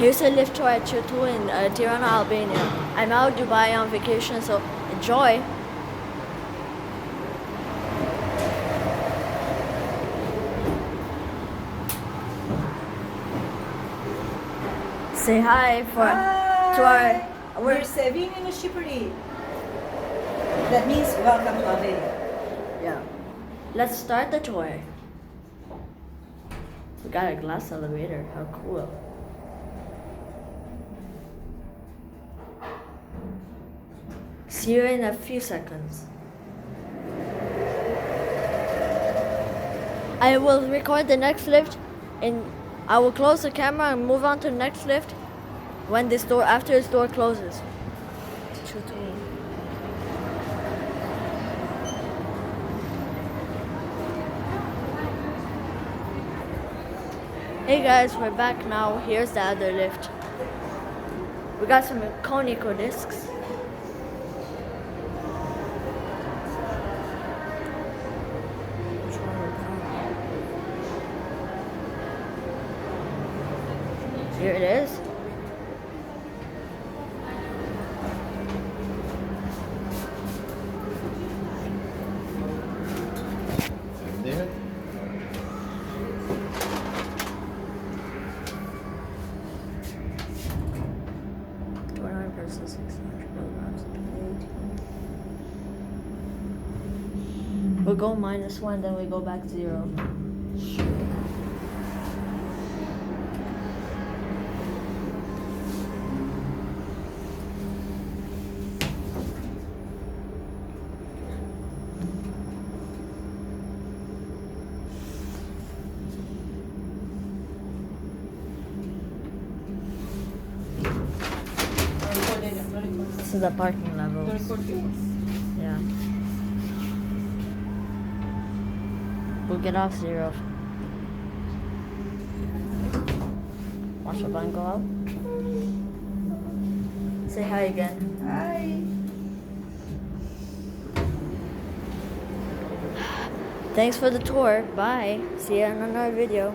Here's a lift tour at QTU in Tirana, Albania. I'm now in Dubai on vacation, so enjoy. Say hi to our. We're serving in a shippery. That means welcome to Albania. Yeah. Let's start the tour. We got a glass elevator. How cool. See you in a few seconds. I will record the next lift and I will close the camera and move on to the next lift when this door, after this door closes. Hey guys, we're back now. Here's the other lift. We got some Kone Ecodiscs. Here it is. There. Versus 600 kilograms. We'll go -1, then we go back 0. This is the parking level. Yeah. We'll get off 0. Watch the button go out. Say hi again. Hi. Thanks for the tour. Bye. See you in another video.